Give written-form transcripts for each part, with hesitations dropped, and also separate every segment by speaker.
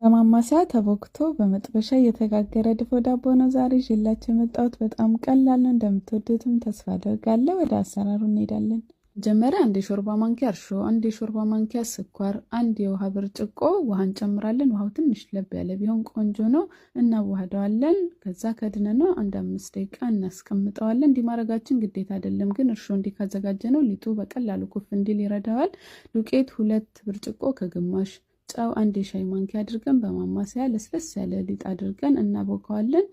Speaker 1: በማማሰያ ተቦክቶ በመጥበሻ የተጋገረ ድፎ ዳቦ ነው ዛሬ ይዤላችሁ የመጣሁት። በጣም ቀላል ነው፣ እንደምትወዱትም ተስፋ አደርጋለሁ። ወደ አሰራሩ እንሄዳለን። መጀመሪያ አንድ የሾርባ ማንኪያ እርሾ፣ አንድ የሾርባ ማንኪያ ስኳር፣ አንድ የውሃ ብርጭቆ ውሃ እንጨምራለን። ውሃው ትንሽ ለብ ያለ ቢሆን ቆንጆ ነው። እናዋህደዋለን። ከዛ ከድነ ነው 5 ደቂቃ እናስቀምጠዋለን። እንዲህ ማድረጋችን ግዴታ አይደለም፣ ግን እርሾ እንዲህ ካዘጋጀ ነው ሊጡ በቀላሉ ኩፍ እንዲል ይረዳዋል። ዱቄት 2 ብርጭቆ ከግማሽ፣ ጨው 1 የሻይ ማንኪያ አድርገን በማማሰያ ለስለስ ያለ ሊጥ አድርገን እናቦካዋለን።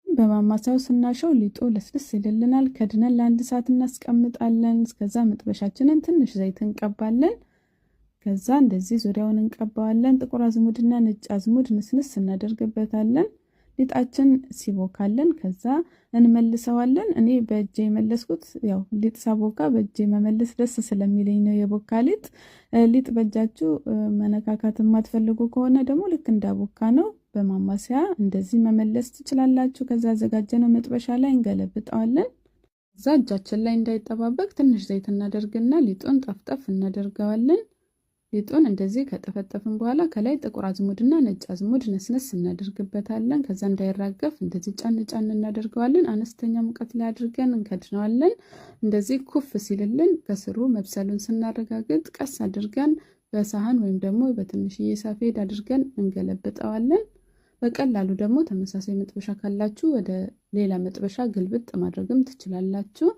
Speaker 1: በማማሰያው ስናሸው ሊጡ ለስለስ ይልልናል። ከድነን ለ1 ሰዓት እናስቀምጣለን። እስከዛ መጥበሻችንን ትንሽ ዘይት እንቀባለን። ከዛ እንደዚህ ዙሪያውን እንቀባዋለን። ጥቁር አዝሙድና ነጭ አዝሙድ ንስንስ እናደርግበታለን። ሊጣችን ሲቦካለን ከዛ እንመልሰዋለን። እኔ በእጄ የመለስኩት ያው ሊጥ ሳቦካ በእጄ መመለስ ደስ ስለሚለኝ ነው። የቦካ ሊጥ በእጃችሁ መነካካት የማትፈልጉ ከሆነ ደግሞ ልክ እንዳቦካ ነው በማማሰያ እንደዚህ መመለስ ትችላላችሁ። ከዛ አዘጋጀነው መጥበሻ ላይ እንገለብጠዋለን። ከዛ እጃችን ላይ እንዳይጠባበቅ ትንሽ ዘይት እናደርግና ሊጡን ጠፍጠፍ እናደርገዋለን። ሊጡን እንደዚህ ከጠፈጠፍን በኋላ ከላይ ጥቁር አዝሙድና ነጭ አዝሙድ ነስነስ እናደርግበታለን። ከዛ እንዳይራገፍ እንደዚህ ጫን ጫን እናደርገዋለን። አነስተኛ ሙቀት ላይ አድርገን እንከድነዋለን። እንደዚህ ኩፍ ሲልልን ከስሩ መብሰሉን ስናረጋግጥ ቀስ አድርገን በሳህን ወይም ደግሞ በትንሽዬ ሰፌድ አድርገን እንገለብጠዋለን። በቀላሉ ደግሞ ተመሳሳይ መጥበሻ ካላችሁ ወደ ሌላ መጥበሻ ግልብጥ ማድረግም ትችላላችሁ።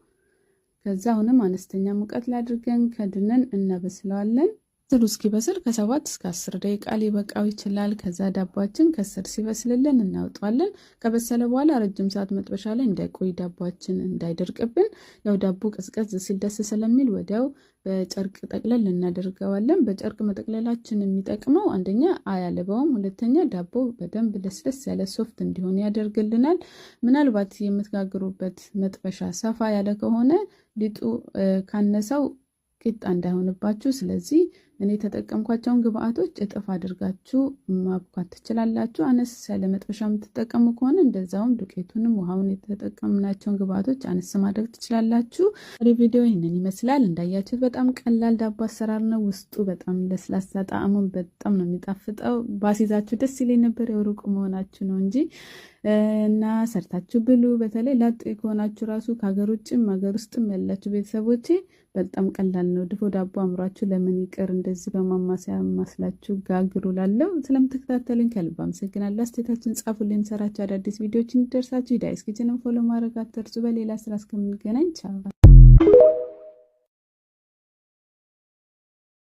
Speaker 1: ከዛ አሁንም አነስተኛ ሙቀት ላይ አድርገን ከድነን እናበስለዋለን። ስሩ እስኪበስል ከ7 እስከ 10 ደቂቃ ሊበቃው ይችላል። ከዛ ዳቦአችን ከስር ሲበስልልን እናውጣዋለን። ከበሰለ በኋላ ረጅም ሰዓት መጥበሻ ላይ እንዳይቆይ ዳቦአችን እንዳይደርቅብን፣ ያው ዳቦ ቀዝቀዝ ሲል ደስ ስለሚል ወዲያው በጨርቅ ጠቅለል እናደርገዋለን። በጨርቅ መጠቅለላችን የሚጠቅመው አንደኛ አያልበውም፣ ሁለተኛ ዳቦ በደንብ ለስለስ ያለ ሶፍት እንዲሆን ያደርግልናል። ምናልባት የምትጋግሩበት መጥበሻ ሰፋ ያለ ከሆነ ሊጡ ካነሰው ቂጣ እንዳይሆንባችሁ፣ ስለዚህ እኔ የተጠቀምኳቸውን ግብአቶች እጥፍ አድርጋችሁ ማብኳት ትችላላችሁ። አነስ ያለ መጥበሻ የምትጠቀሙ ከሆነ እንደዛውም ዱቄቱንም ውሃውን የተጠቀምናቸውን ግብአቶች አነስ ማድረግ ትችላላችሁ። ቪዲዮ ይህንን ይመስላል። እንዳያችሁት በጣም ቀላል ዳቦ አሰራር ነው። ውስጡ በጣም ለስላሳ፣ ጣዕሙን በጣም ነው የሚጣፍጠው። ባሲዛችሁ ደስ ይለኝ ነበር፣ የሩቅ መሆናችሁ ነው እንጂ እና ሰርታችሁ ብሉ። በተለይ ላጤ ከሆናችሁ ራሱ ከሀገር ውጭም ሀገር ውስጥም ያላችሁ ቤተሰቦቼ በጣም ቀላል ነው። ድፎ ዳቦ አምሯችሁ ለምን ይቅር እንደዚህ በማማሰያ ማስላችሁ ጋግሩ። ላለው ስለምትከታተሉኝ ከልብ አመሰግናለሁ። አስተያየታችሁን ጻፉልኝ። ሰራችሁ አዳዲስ ቪዲዮዎች እንዲደርሳችሁ ዳይስ ኪችንን ፎሎ ማድረግ አትርሱ። በሌላ ስራ እስከምንገናኝ ቻው።